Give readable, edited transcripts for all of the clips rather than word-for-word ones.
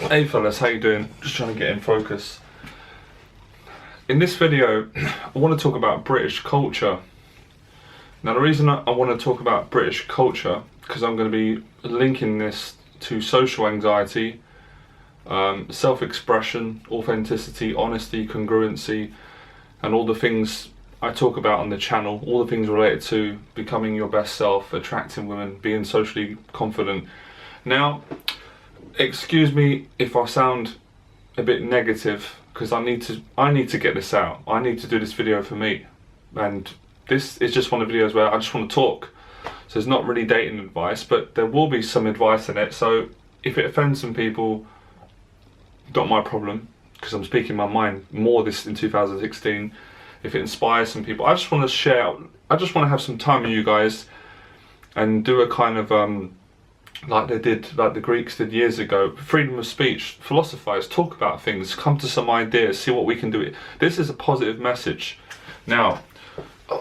Hey fellas, how you doing? Just trying to get in focus. In this video, I want to talk about British culture. Now the reason I want to talk about British culture, because I'm going to be linking this to social anxiety, self-expression, authenticity, honesty, congruency, and all the things I talk about on the channel, all the things related to becoming your best self, attracting women, being socially confident. Now, excuse me if I sound a bit negative, because I need to get this out. I need to do this video for me, and this is just one of the videos where I just want to talk. So it's not really dating advice, but there will be some advice in it. So if it offends some people, not my problem, because I'm speaking my mind more this in 2016. If it inspires some people, I just want to share. I just want to have some time with you guys and do a kind of like the Greeks did years ago, freedom of speech, philosophize, talk about things, come to some ideas, see what we can do. This is a positive message. Now,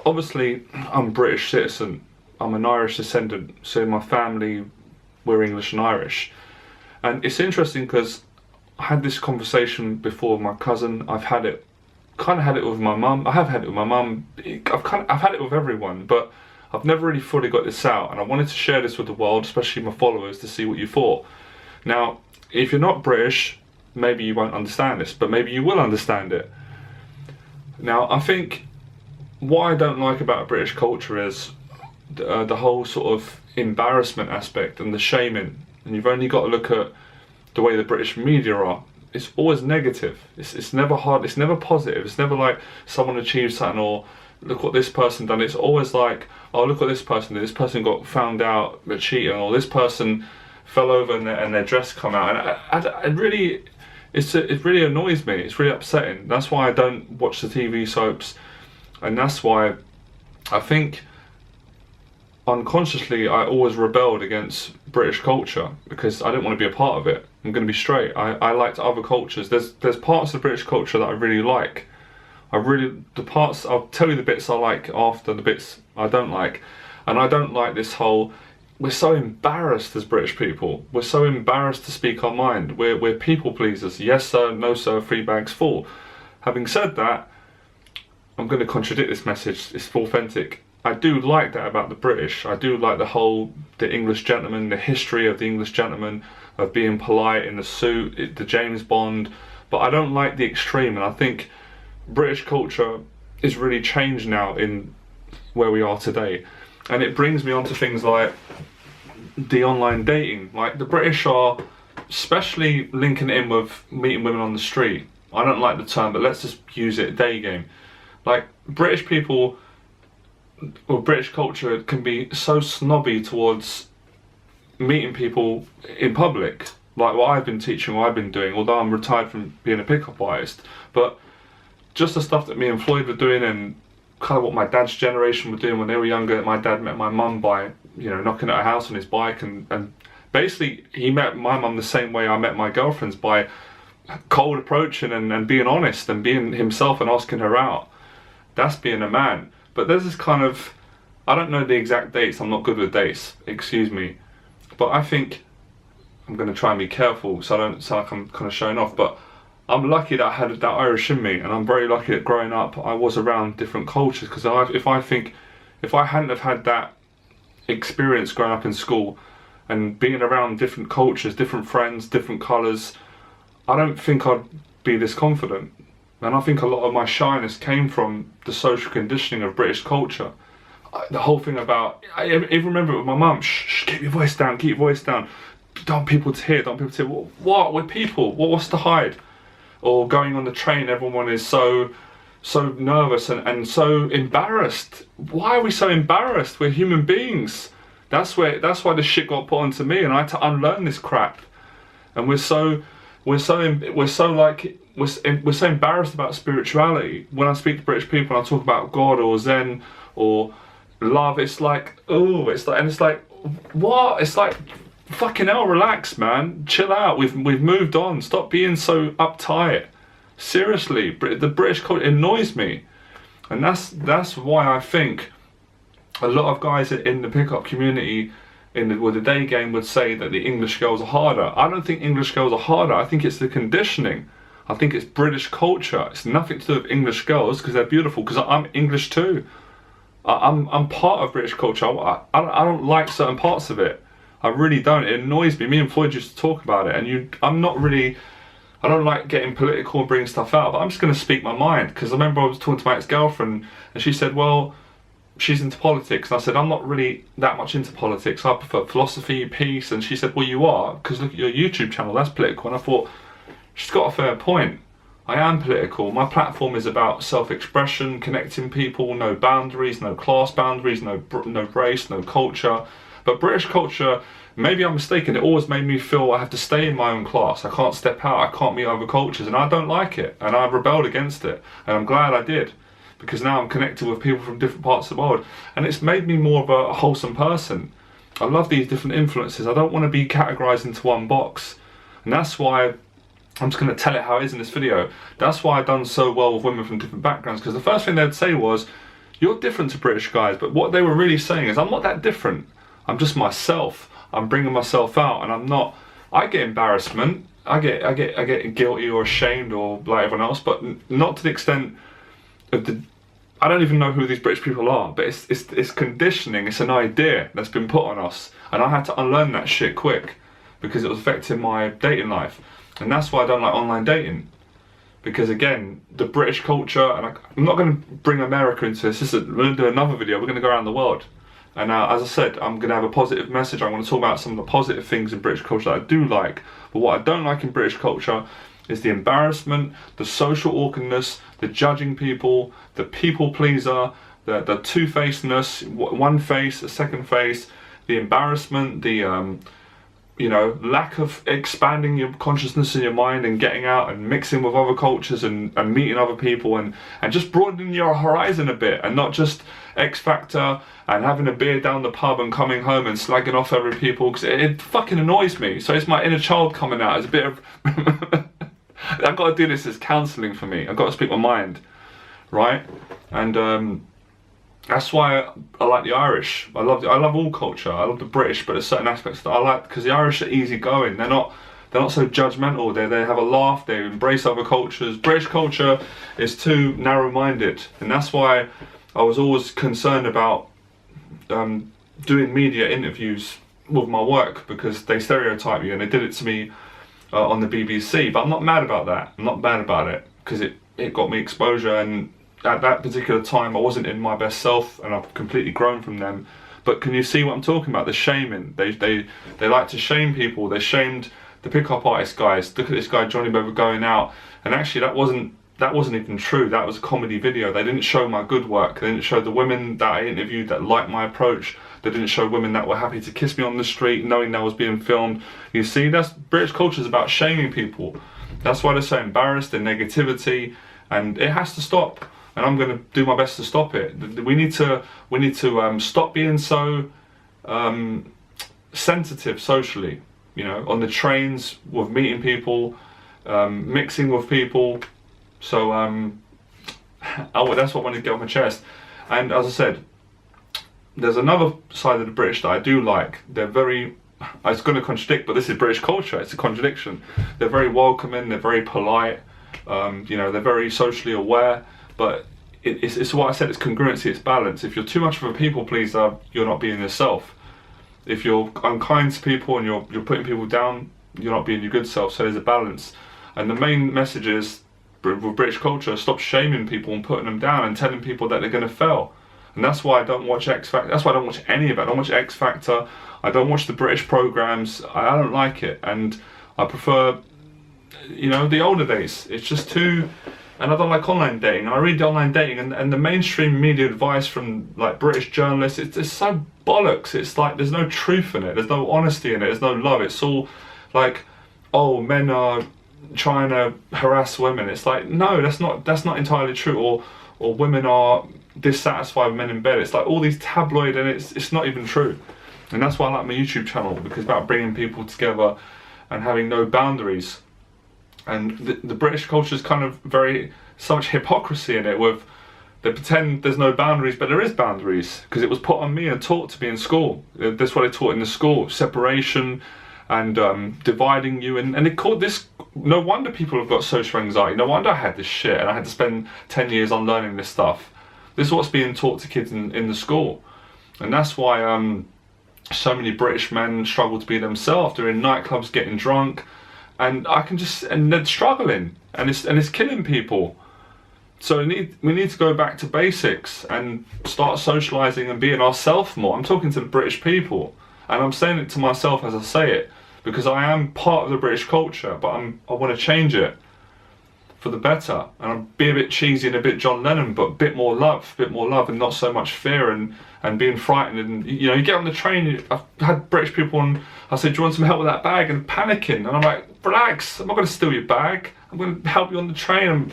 obviously, I'm a British citizen, I'm an Irish descendant, so my family, we're English and Irish. And it's interesting because I had this conversation before with my cousin. I've had it with my mum. I have had it with my mum. I've had it with everyone, but I've never really fully got this out, and I wanted to share this with the world, especially my followers, to see what you thought. Now, if you're not British, maybe you won't understand this, but maybe you will understand it. Now, I think what I don't like about British culture is the whole sort of embarrassment aspect and the shaming. And you've only got to look at the way the British media are. It's always negative. It's never hard. It's never positive. It's never like someone achieved something or look what this person done. It's always like, oh, look what this person did. This person got found out for cheating, or this person fell over and their dress come out. And it really annoys me. It's really upsetting. That's why I don't watch the TV soaps, and that's why I think unconsciously I always rebelled against British culture, because I didn't want to be a part of it. I'm going to be straight. I liked other cultures. There's parts of British culture that I really like. I'll tell you the bits I like after the bits I don't like. And I don't like this whole, we're so embarrassed as British people. We're so embarrassed to speak our mind. We're people pleasers. Yes sir, no sir, 3 bags full. Having said that, I'm going to contradict this message. It's authentic. I do like that about the British. I do like the English gentleman, the history of the English gentleman, of being polite in the suit, the James Bond, but I don't like the extreme. And I think British culture is really changed now in where we are today. And it brings me on to things like the online dating. Like the British are especially linking it in with meeting women on the street. I don't like the term, but let's just use it, day game. Like British people, or British culture can be so snobby towards meeting people in public. Like what I've been teaching, what I've been doing, although I'm retired from being a pickup artist. But just the stuff that me and Floyd were doing, and kind of what my dad's generation were doing when they were younger. My dad met my mum by, knocking at a house on his bike, and basically he met my mum the same way I met my girlfriends, by cold approaching and being honest and being himself and asking her out. That's being a man. But there's this kind of, I don't know the exact dates, I'm not good with dates, excuse me, but I think, I'm going to try and be careful so I don't sound like I'm kind of showing off, but I'm lucky that I had that Irish in me, and I'm very lucky that growing up I was around different cultures, because if I hadn't have had that experience growing up in school and being around different cultures, different friends, different colours, I don't think I'd be this confident. And I think a lot of my shyness came from the social conditioning of British culture. The whole thing about, I even remember it with my mum, shh, keep your voice down, keep your voice down. Don't want people to hear, don't want people to hear. What? We're people, what's to hide? Or going on the train, everyone is so nervous and so embarrassed. Why are we so embarrassed? We're human beings. That's why this shit got put onto me, and I had to unlearn this crap. And we're so embarrassed about spirituality. When I speak to British people and I talk about God or Zen or love, it's like, oh, it's like what? It's like, fucking hell, relax, man. Chill out. We've moved on. Stop being so uptight. Seriously, the British culture annoys me, and that's why I think a lot of guys in the pickup community with the day game would say that the English girls are harder. I don't think English girls are harder. I think it's the conditioning. I think it's British culture. It's nothing to do with English girls because they're beautiful. Because I'm English too. I'm part of British culture. I don't like certain parts of it. I really don't. It annoys me. Me and Floyd used to talk about it, and I'm not really. I don't like getting political and bringing stuff out, but I'm just going to speak my mind. Because I remember I was talking to my ex-girlfriend, and she said, "Well, she's into politics." And I said, "I'm not really that much into politics. I prefer philosophy, peace." And she said, "Well, you are, because look at your YouTube channel. That's political." And I thought, she's got a fair point. I am political. My platform is about self-expression, connecting people, no boundaries, no class boundaries, no race, no culture. But British culture, maybe I'm mistaken, it always made me feel I have to stay in my own class. I can't step out, I can't meet other cultures, and I don't like it. And I've rebelled against it. And I'm glad I did, because now I'm connected with people from different parts of the world. And it's made me more of a wholesome person. I love these different influences. I don't want to be categorized into one box. And that's why I'm just going to tell it how it is in this video. That's why I've done so well with women from different backgrounds, because the first thing they'd say was, "You're different to British guys," but what they were really saying is, I'm not that different. I'm just myself. I'm bringing myself out, and I'm not. I get embarrassment. I get guilty or ashamed or like everyone else, but not to the extent of the. I don't even know who these British people are, but it's conditioning. It's an idea that's been put on us, and I had to unlearn that shit quick because it was affecting my dating life. And that's why I don't like online dating. Because again, the British culture, and I'm not going to bring America into this, we're going to do another video, we're going to go around the world. And as I said, I'm going to have a positive message. I'm going to talk about some of the positive things in British culture that I do like. But what I don't like in British culture is the embarrassment, the social awkwardness, the judging people, the people pleaser, the two-facedness, one face, a second face, the embarrassment, the lack of expanding your consciousness in your mind and getting out and mixing with other cultures and meeting other people and just broadening your horizon a bit, and not just X Factor and having a beer down the pub and coming home and slagging off other people, because it fucking annoys me. So it's my inner child coming out. It's a bit of I've got to do this as counselling for me. I've got to speak my mind, right? And that's why I like the Irish. I love all culture. I love the British, but there's certain aspects that I like, because the Irish are easygoing. They're not so judgmental. They have a laugh. They embrace other cultures. British culture is too narrow-minded, and that's why I was always concerned about doing media interviews with my work, because they stereotype you, and they did it to me on the BBC. But I'm not mad about that. I'm not mad about it, because it got me exposure, and at that particular time I wasn't in my best self, and I've completely grown from them. But can you see what I'm talking about? The shaming. They like to shame people. They shamed the pickup artist guys. Look at this guy Johnny Berba going out, and actually that wasn't even true. That was a comedy video. They didn't show my good work. They didn't show the women that I interviewed that liked my approach. They didn't show women that were happy to kiss me on the street knowing that was being filmed. You see, that's British culture, is about shaming people. That's why they're so embarrassed, and negativity, and it has to stop. And I'm going to do my best to stop it. We need to stop being so sensitive socially. On the trains, with meeting people, mixing with people. So that's what I want to get off my chest. And as I said, there's another side of the British that I do like. They're very. It's going to contradict, but this is British culture. It's a contradiction. They're very welcoming. They're very polite. They're very socially aware. But it's what I said, it's congruency, it's balance. If you're too much of a people pleaser, you're not being yourself. If you're unkind to people and you're putting people down, you're not being your good self. So there's a balance. And the main message is, with British culture, stop shaming people and putting them down and telling people that they're going to fail. And that's why I don't watch X Factor. That's why I don't watch any of it. I don't watch X Factor. I don't watch the British programs. I don't like it. And I prefer, the older days. It's just too. And I don't like online dating. I read the online dating, and the mainstream media advice from like British journalists, it's so bollocks. It's like there's no truth in it. There's no honesty in it. There's no love. It's all like, oh, men are trying to harass women. It's like, no, that's not entirely true. Or women are dissatisfied with men in bed. It's like all these tabloid, and it's not even true. And that's why I like my YouTube channel, because it's about bringing people together and having no boundaries. And the British culture is kind of so much hypocrisy in it, with They pretend there's no boundaries, but there is boundaries, because it was put on me and taught to me in school. That's what they taught in the school: separation and dividing you. And it called this. No wonder people have got social anxiety. No wonder I had this shit, and I had to spend 10 years on learning this stuff. This is what's being taught to kids in the school, and that's why so many British men struggle to be themselves. They're in nightclubs getting drunk, and they're struggling, and it's killing people. So we need to go back to basics and start socialising and being ourselves more. I'm talking to the British people, and I'm saying it to myself as I say it, because I am part of the British culture, but I want to change it for the better. And I'll be a bit cheesy and a bit John Lennon, but a bit more love, and not so much fear and being frightened. And you get on the train. I've had British people on. I said, "Do you want some help with that bag?" And panicking, and I'm like, "Relax, I'm not going to steal your bag. I'm going to help you on the train."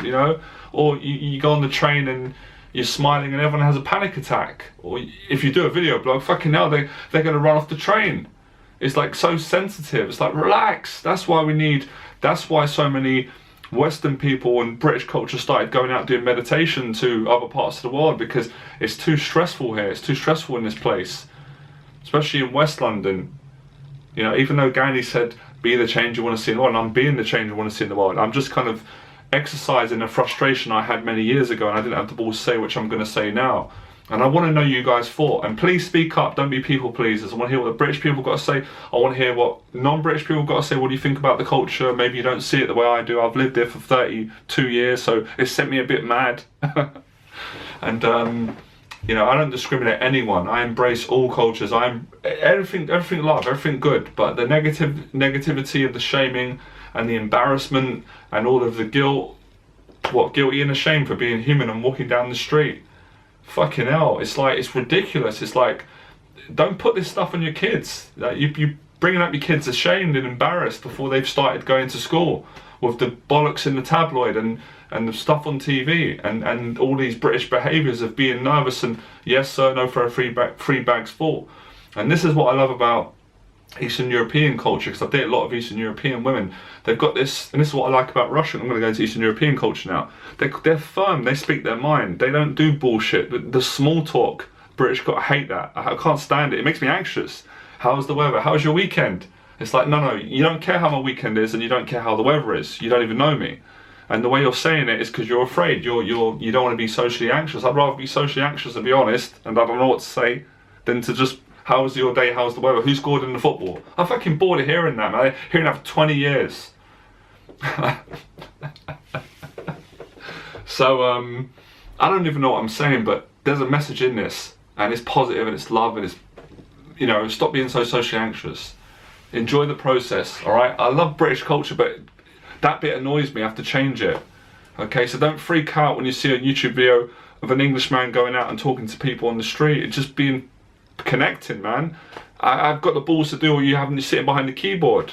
Or you go on the train and you're smiling and everyone has a panic attack. Or if you do a video blog, fucking hell, they're going to run off the train. It's like so sensitive. It's like, relax. That's why so many Western people and British culture started going out doing meditation to other parts of the world, because it's too stressful here. It's too stressful in this place, especially in West London. Even though Gandhi said, "Be the change you want to see in the world," and I'm being the change I want to see in the world. I'm just kind of exercising a frustration I had many years ago, and I didn't have the balls to say, which I'm going to say now. And I want to know you guys' thought. And please speak up. Don't be people pleasers. I want to hear what the British people got to say. I want to hear what non-British people got to say. What do you think about the culture? Maybe you don't see it the way I do. I've lived there for 32 years, so it sent me a bit mad. And I don't discriminate anyone. I embrace all cultures. I'm everything love, everything good. But the negativity of the shaming and the embarrassment and all of the guilt, guilty and ashamed for being human and walking down the street. Fucking hell, it's ridiculous. It's like, don't put this stuff on your kids. You bringing up your kids ashamed and embarrassed before they've started going to school, with the bollocks in the tabloid and the stuff on TV and all these British behaviours of being nervous and yes sir, no for a free bag's full. And this is what I love about Eastern European culture, because I date a lot of Eastern European women. They've got this, and this is what I like about Russia. I'm going to go into Eastern European culture now. They're firm. They speak their mind. They don't do bullshit. The small talk, British, I hate that. I can't stand it. It makes me anxious. How's the weather? How's your weekend? It's like, no, you don't care how my weekend is, and you don't care how the weather is. You don't even know me. And the way you're saying it is because you're afraid. You don't want to be socially anxious. I'd rather be socially anxious, to be honest, and I don't know what to say, than to just, how was your day, how's the weather, who scored in the football? I'm fucking bored of hearing that, man. Hearing that for 20 years. So, I don't even know what I'm saying, but there's a message in this, and it's positive, and it's love, and it's, stop being so socially anxious. Enjoy the process, alright? I love British culture, but that bit annoys me. I have to change it. Okay, so don't freak out when you see a YouTube video of an Englishman going out and talking to people on the street. It's just being connecting, man. I've got the balls to do what you have when you're sitting behind the keyboard.